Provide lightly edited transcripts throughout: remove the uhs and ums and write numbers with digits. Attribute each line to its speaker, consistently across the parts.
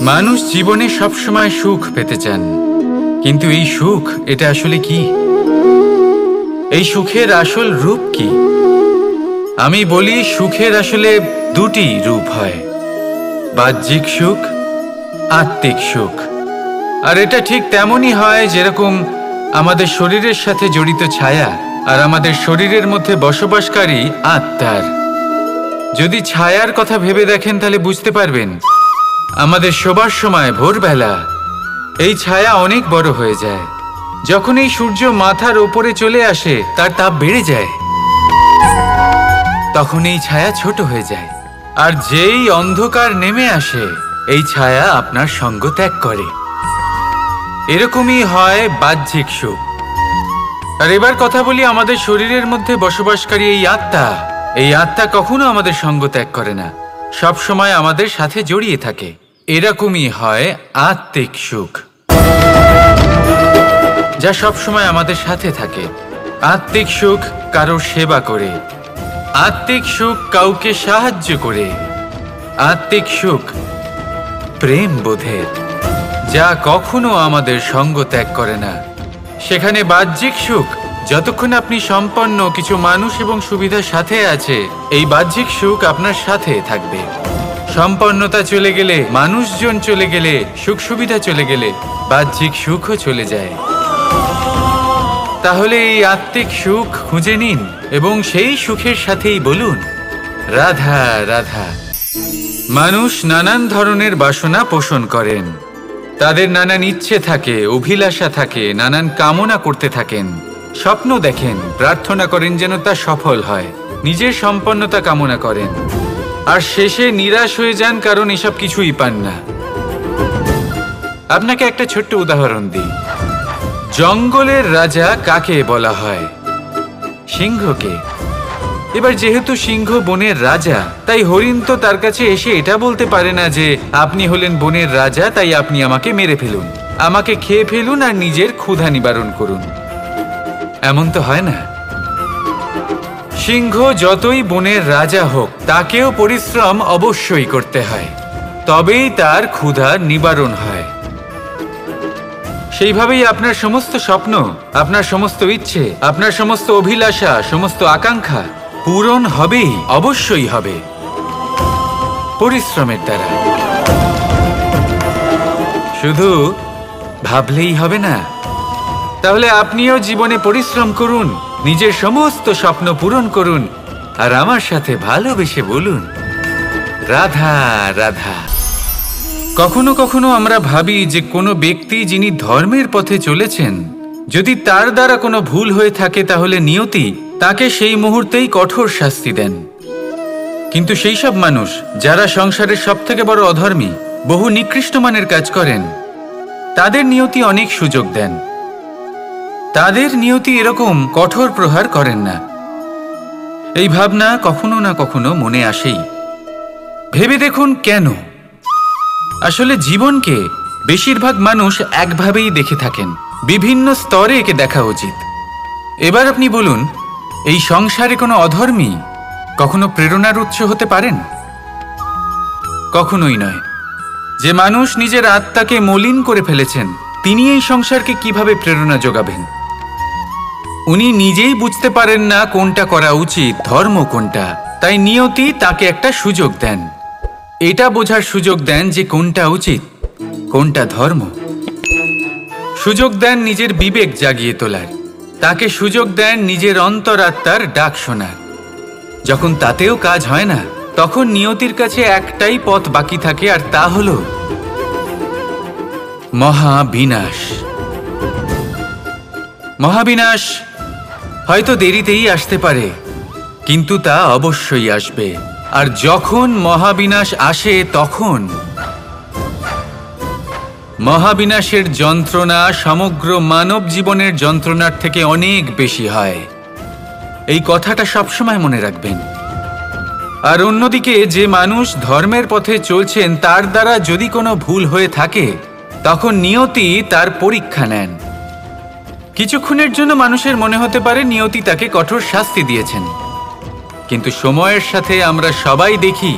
Speaker 1: মানুষ জীবনে সবসময় সুখ পেতে চান, কিন্তু এই সুখ এটা আসলে কি? এই সুখের আসল রূপ কি? আমি বলি সুখের আসলে দুটি রূপ হয়, বাহ্যিক সুখ, আত্মিক সুখ। আর এটা ঠিক তেমনই হয় যেরকম আমাদের শরীরের সাথে জড়িত ছায়া আর আমাদের শরীরের মধ্যে বসবাসকারী আত্মার। যদি ছায়ার কথা ভেবে দেখেন তাহলে বুঝতে পারবেন আমাদের শোবার সময় ভোরবেলা এই ছায়া অনেক বড় হয়ে যায়। যখন এই সূর্য মাথার ওপরে চলে আসে তার তাপ বেড়ে যায়, তখন এই ছায়া ছোট হয়ে যায়। আর যেই অন্ধকার নেমে আসে এই ছায়া আপনার সঙ্গ ত্যাগ করে। এরকমই হয় বাহ্যিক সুখ। আর এবার কথা বলি আমাদের শরীরের মধ্যে বসবাসকারী এই আত্মা। এই আত্মা কখনো আমাদের সঙ্গ ত্যাগ করে না, সব সময় আমাদের সাথে জড়িয়ে থাকে। এরকমই হয় আত্মিক সুখ, যা সব সময় আমাদের সাথে থাকে। আত্মিক সুখ কারোর সেবা করে, আত্মিক সুখ কাউকে সাহায্য করে, আত্মিক সুখ প্রেম বোধের, যা কখনো আমাদের সঙ্গ ত্যাগ করে না। সেখানে বাহ্যিক সুখ, যতক্ষণ আপনি সম্পন্ন কিছু মানুষ এবং সুবিধার সাথে আছে, এই বাহ্যিক সুখ আপনার সাথে থাকবে। সম্পন্নতা চলে গেলে, মানুষজন চলে গেলে, সুখ সুবিধা চলে গেলে বাহ্যিক সুখও চলে যায়। তাহলে এই আত্মিক সুখ খুঁজে নিন এবং সেই সুখের সাথেই বলুন রাধা রাধা। মানুষ নানান ধরনের বাসনা পোষণ করেন, তাদের নানান ইচ্ছে থাকে, অভিলাষা থাকে, নানান কামনা করতে থাকেন, স্বপ্ন দেখেন, প্রার্থনা করেন যেন তা সফল হয়, নিজের সম্পন্নতা কামনা করেন, আর শেষে নিরাশ হয়ে যান কারণ এসব কিছুই পান না। আপনাকে একটা ছোট্ট উদাহরণ দিই। জঙ্গলের রাজা কাকে বলা হয়? সিংহকে। এবার যেহেতু সিংহ বনের রাজা, তাই হরিণ তো তার কাছে এসে এটা বলতে পারে না যে আপনি হলেন বনের রাজা, তাই আপনি আমাকে মেরে ফেলুন, আমাকে খেয়ে ফেলুন আর নিজের ক্ষুধা নিবারণ করুন। এমন তো হয় না। সিংহ যতই বনের রাজা হোক, তাকেও পরিশ্রম অবশ্যই করতে হয়, তবেই তার ক্ষুধার নিবারণ হয়। সেইভাবেই আপনার সমস্ত স্বপ্ন, আপনার সমস্ত ইচ্ছে, আপনার সমস্ত অভিলাষা, সমস্ত আকাঙ্ক্ষা পূরণ হবেই, অবশ্যই হবে, পরিশ্রমের দ্বারা। শুধু ভাবলেই হবে না। তাহলে আপনিও জীবনে পরিশ্রম করুন, নিজের সমস্ত স্বপ্ন পূরণ করুন, আর আমার সাথে ভালোবেসে বলুন রাধা রাধা। কখনো কখনো আমরা ভাবি যে কোনো ব্যক্তি যিনি ধর্মের পথে চলেছেন, যদি তার দ্বারা কোনো ভুল হয়ে থাকে তাহলে নিয়তি তাকে সেই মুহূর্তেই কঠোর শাস্তি দেন। কিন্তু সেই সব মানুষ যারা সংসারের সবথেকে বড় অধর্মী, বহু নিকৃষ্ট মানের কাজ করেন, তাদের নিয়তি অনেক সুযোগ দেন। তাদের নিয়তি এরকম কঠোর প্রহার করেন না। এই ভাবনা কখনো না কখনো মনে আসেই। ভেবে দেখুন কেন? আসলে জীবনকে বেশিরভাগ মানুষ একভাবেই দেখে থাকেন, বিভিন্ন স্তরে একে দেখা উচিত। এবার আপনি বলুন, এই সংসারে কোনো অধর্মী কখনো প্রেরণার উৎস হতে পারেন? কখনোই নয়। যে মানুষ নিজের আত্মাকে মলিন করে ফেলেছেন, তিনি এই সংসারকে কিভাবে প্রেরণা যোগাবেন? উনি নিজেই বুঝতে পারেন না কোনটা করা উচিত, ধর্ম কোনটা, তাই নিয়তি তাকে একটা সুযোগ দেন। এটা বোঝার সুযোগ দেন যে কোনটা উচিত, কোনটা ধর্ম। সুযোগ দেন নিজের বিবেক জাগিয়ে তোলার, তাকে সুযোগ দেন নিজের অন্তরাত্মার ডাক শোনার। যখন তাতেও কাজ হয় না, তখন নিয়তির কাছে একটাই পথ বাকি থাকে, আর তা হলো মহাবিনাশ। মহাবিনাশ হয়তো দেরিতেই আসতে পারে, কিন্তু তা অবশ্যই আসবে। আর যখন মহাবিনাশ আসে, তখন মহাবিনাশের যন্ত্রণা সমগ্র মানব জীবনের যন্ত্রণার থেকে অনেক বেশি হয়। এই কথাটা সবসময় মনে রাখবেন। আর অন্যদিকে যে মানুষ ধর্মের পথে চলছেন, তার দ্বারা যদি কোনো ভুল হয়ে থাকে, তখন নিয়তি তার পরীক্ষা নেন। কিছুক্ষণের জন্য মানুষের মনে হতে পারে নিয়তি তাকে কঠোর শাস্তি দিয়েছেন, কিন্তু সময়ের সাথে আমরা সবাই দেখি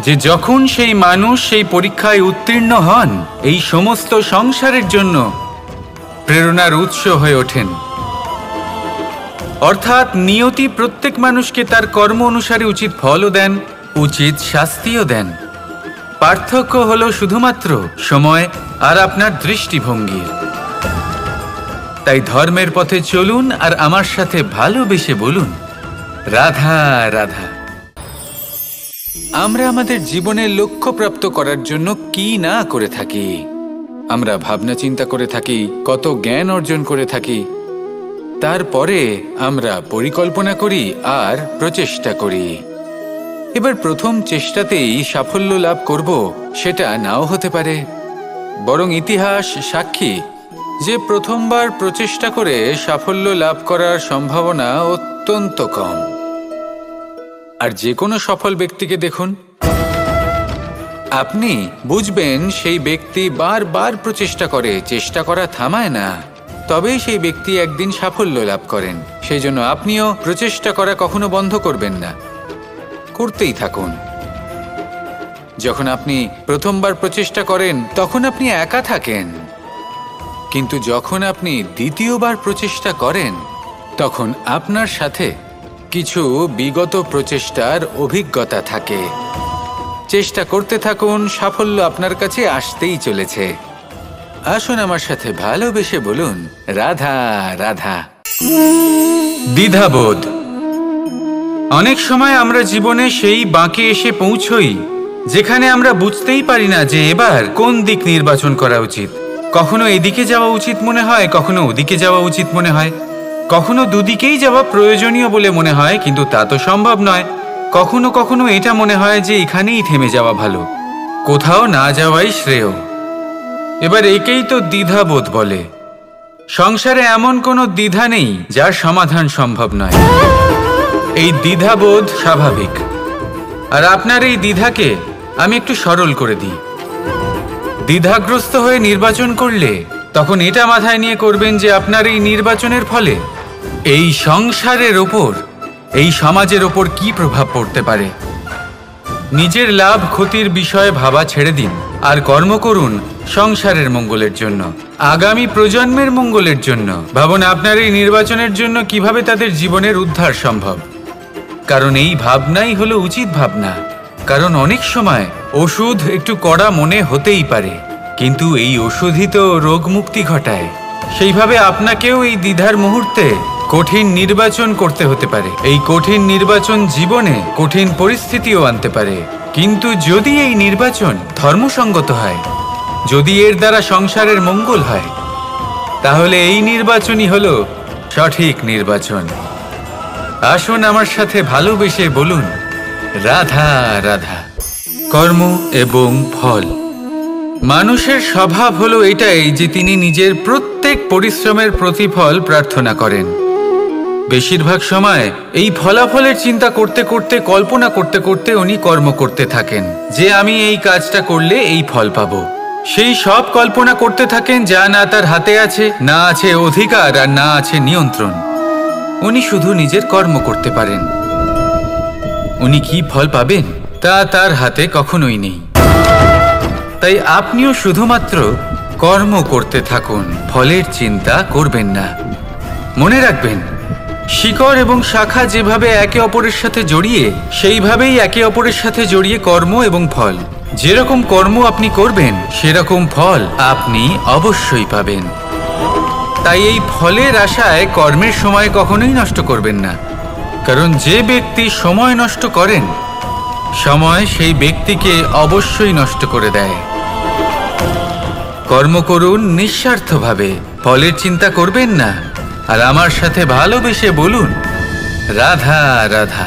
Speaker 1: যে যখন সেই মানুষ সেই পরীক্ষায় উত্তীর্ণ হন, এই সমস্ত সংসারের জন্য প্রেরণার উৎস হয়ে ওঠেন। অর্থাৎ নিয়তি প্রত্যেক মানুষকে তার কর্ম অনুসারে উচিত ফলও দেন, উচিত শাস্তিও দেন। পার্থক্য হলো শুধুমাত্র সময় আর আপনার দৃষ্টিভঙ্গির। তাই ধর্মের পথে চলুন আর আমার সাথে ভালোবেসে বলুন, রাধা রাধা। আমরা আমাদের জীবনের লক্ষ্য প্রাপ্ত করার জন্য কি না করে থাকি। আমরা ভাবনা চিন্তা করে থাকি, কত জ্ঞান অর্জন করে থাকি, তারপরে আমরা পরিকল্পনা করি আর প্রচেষ্টা করি। এবার প্রথম চেষ্টাতেই সাফল্য লাভ করব সেটা নাও হতে পারে, বরং ইতিহাস সাক্ষী যে প্রথমবার প্রচেষ্টা করে সাফল্য লাভ করার সম্ভাবনা অত্যন্ত কম। আর যে কোনো সফল ব্যক্তিকে দেখুন, আপনি বুঝবেন সেই ব্যক্তি বারবার প্রচেষ্টা করে, চেষ্টা করা থামায় না, তবেই সেই ব্যক্তি একদিন সাফল্য লাভ করেন। সেই জন্য আপনিও প্রচেষ্টা করা কখনো বন্ধ করবেন না, করতেই থাকুন। যখন আপনি প্রথমবার প্রচেষ্টা করেন তখন আপনি একা থাকেন, কিন্তু যখন আপনি দ্বিতীয়বার প্রচেষ্টা করেন তখন আপনার সাথে কিছু বিগত প্রচেষ্টার অভিজ্ঞতা থাকে। চেষ্টা করতে থাকুন, সাফল্য আপনার কাছে আসতেই চলেছে। আসুন আমার সাথে ভালোবেসে বলুন, রাধা রাধা। দ্বিধাবোধ। অনেক সময় আমরা জীবনে সেই বাঁকে এসে পৌঁছই যেখানে আমরা বুঝতেই পারি না যে এবার কোন দিক নির্বাচন করা উচিত। কখনো এদিকে যাওয়া উচিত মনে হয়, কখনো ওদিকে যাওয়া উচিত মনে হয়, কখনো দুদিকেই যাওয়া প্রয়োজনীয় বলে মনে হয়, কিন্তু তা তো সম্ভব নয়। কখনো কখনো এটা মনে হয় যে এখানেই থেমে যাওয়া ভালো, কোথাও না যাওয়াই শ্রেয়। এবার একেই তো দ্বিধাবোধ বলে। সংসারে এমন কোনো দ্বিধা নেই যার সমাধান সম্ভব নয়। এই দ্বিধাবোধ স্বাভাবিক। আর আপনার এই দ্বিধাকে আমি একটু সরল করে দিই। দ্বিধাগ্রস্ত হয়ে নির্বাচন করলে তখন এটা মাথায় নিয়ে করবেন যে আপনার এই নির্বাচনের ফলে এই সংসারের ওপর, এই সমাজের ওপর কি প্রভাব পড়তে পারে। নিজের লাভ ক্ষতির বিষয়ে ভাবা ছেড়ে দিন আর কর্ম করুন সংসারের মঙ্গলের জন্য, আগামী প্রজন্মের মঙ্গলের জন্য। ভাবুন আপনার এই নির্বাচনের জন্য কিভাবে তাদের জীবনের উদ্ধার সম্ভব। কারণ এই ভাবনাই হলো উচিত ভাবনা। কারণ অনেক সময় ওষুধ একটু কড়া মনে হতেই পারে, কিন্তু এই ওষুধই তো রোগ মুক্তি ঘটায়। সেইভাবে আপনাকেও এই দ্বিধার মুহূর্তে কঠিন নির্বাচন করতে হতে পারে। এই কঠিন নির্বাচন জীবনে কঠিন পরিস্থিতিও আনতে পারে, কিন্তু যদি এই নির্বাচন ধর্মসঙ্গত হয়, যদি এর দ্বারা সংসারের মঙ্গল হয়, তাহলে এই নির্বাচনই হলো সঠিক নির্বাচন। আসুন আমার সাথে ভালোবেসে বলুন, রাধা রাধা। কর্ম এবং ফল। মানুষের স্বভাব হলো এটাই যে তিনি নিজের প্রত্যেক পরিশ্রমের প্রতিফল প্রার্থনা করেন। বেশিরভাগ সময় এই ফলাফলের চিন্তা করতে করতে, কল্পনা করতে করতে উনি কর্ম করতে থাকেন যে আমি এই কাজটা করলে এই ফল পাবো। সেই সব কল্পনা করতে থাকেন যা না তার হাতে আছে, না আছে অধিকার আর না আছে নিয়ন্ত্রণ। উনি শুধু নিজের কর্ম করতে পারেন। উনি কি ফল পাবেন তা তার হাতে কখনোই নেই। তাই আপনিও শুধুমাত্র কর্ম করতে থাকুন, ফলের চিন্তা করবেন না। মনে রাখবেন, শিকড় এবং শাখা যেভাবে একে অপরের সাথে জড়িয়ে, সেইভাবেই একে অপরের সাথে জড়িয়ে কর্ম এবং ফল। যেরকম কর্ম আপনি করবেন সেরকম ফল আপনি অবশ্যই পাবেন। তাই এই ফলের আশায় কর্মের সময় কখনোই নষ্ট করবেন না। কারণ যে ব্যক্তি সময় নষ্ট করেন, সময় সেই ব্যক্তিকে অবশ্যই নষ্ট করে দেয়। কর্ম করুন নিঃস্বার্থভাবে, ফলের চিন্তা করবেন না। আর আমার সাথে ভালোবেসে বলুন, রাধা রাধা।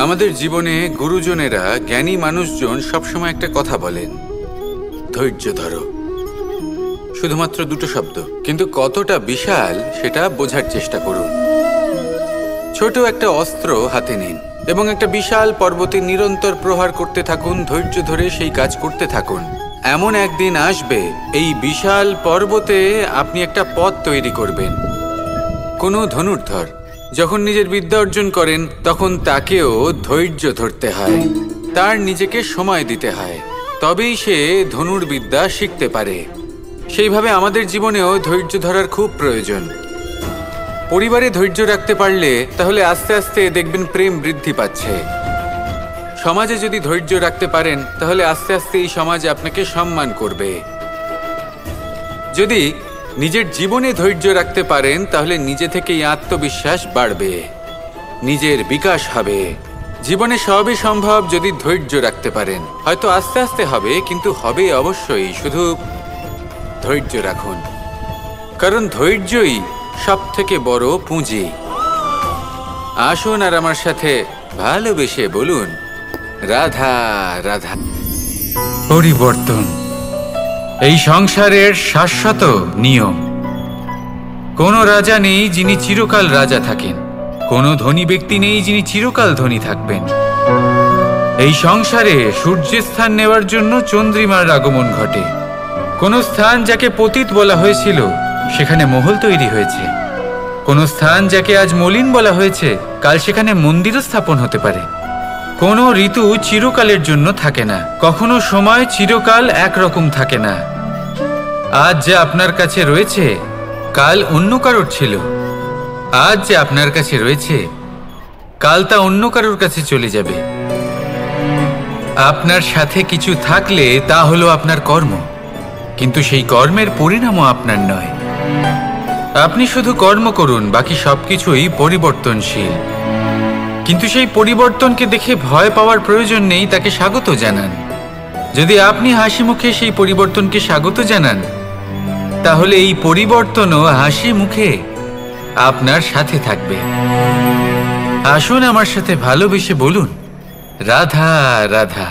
Speaker 1: আমাদের জীবনে গুরুজনেরা, জ্ঞানী মানুষজন সবসময় একটা কথা বলেন, ধৈর্য ধরো। শুধুমাত্র দুটো শব্দ, কিন্তু কতটা বিশাল সেটা বোঝার চেষ্টা করুন। ছোট একটা অস্ত্র হাতে নিন এবং একটা বিশাল পর্বতে নিরন্তর প্রহার করতে থাকুন। ধৈর্য ধরে সেই কাজ করতে থাকুন। এমন একদিন আসবে এই বিশাল পর্বতে আপনি একটা পথ তৈরি করবেন। কোনো ধনুর্ধর যখন নিজের বিদ্যা অর্জন করেন তখন তাকেও ধৈর্য ধরতে হয়, তার নিজেকে সময় দিতে হয়, তবেই সে ধনুর্বিদ্যা শিখতে পারে। সেইভাবে আমাদের জীবনেও ধৈর্য ধরার খুব প্রয়োজন। পরিবারে ধৈর্য রাখতে পারলে তাহলে আস্তে আস্তে দেখবেন প্রেম বৃদ্ধি পাচ্ছে। সমাজে যদি ধৈর্য রাখতে পারেন তাহলে আস্তে আস্তে এই সমাজ আপনাকে সম্মান করবে। যদি নিজের জীবনে ধৈর্য রাখতে পারেন তাহলে নিজে থেকেই আত্মবিশ্বাস বাড়বে, নিজের বিকাশ হবে। জীবনে সবই সম্ভব যদি ধৈর্য রাখতে পারেন। হয়তো আস্তে আস্তে হবে, কিন্তু হবে অবশ্যই। শুধু ধৈর্য রাখুন, কারণ ধৈর্যই সবথেকে বড় পুঁজি। আসুন আর আমার সাথে ভালোবেসে বলুন, রাধা রাধা। পরিবর্তন এই সংসারের শাশ্বত নিয়ম। কোনো রাজা নেই যিনি চিরকাল রাজা থাকেন, কোনো ধনী ব্যক্তি নেই যিনি চিরকাল ধনী থাকবেন। এই সংসারে সূর্যের স্থান নেওয়ার জন্য চন্দ্রিমার আগমন ঘটে। কোনো স্থান যাকে পতিত বলা হয়েছিল সেখানে মহল তৈরি হয়েছে। কোনো স্থান যাকে আজ মলিন বলা হয়েছে কাল সেখানে মন্দিরও স্থাপন হতে পারে। কোনো ঋতু চিরকালের জন্য থাকে না, কখনো সময় চিরকাল একরকম থাকে না। আজ যে আপনার কাছে রয়েছে কাল অন্য কারোর ছিল, আজ যে আপনার কাছে রয়েছে কাল তা অন্য কারোর কাছে চলে যাবে। আপনার সাথে কিছু থাকলে তা হলো আপনার কর্ম, কিন্তু সেই কর্মের পরিণামও আপনার নয়। আপনি শুধু কর্ম করুন, বাকি সবকিছুই পরিবর্তনশীল। কিন্তু সেই পরিবর্তনকে দেখে ভয় পাওয়ার প্রয়োজন নেই, তাকে স্বাগত জানান। যদি আপনি হাসি মুখে সেই পরিবর্তনকে স্বাগত জানান তাহলে এই পরিবর্তনও হাসি মুখে আপনার সাথে থাকবে। আসুন আমার সাথে ভালোবেসে বলুন, রাধা রাধা।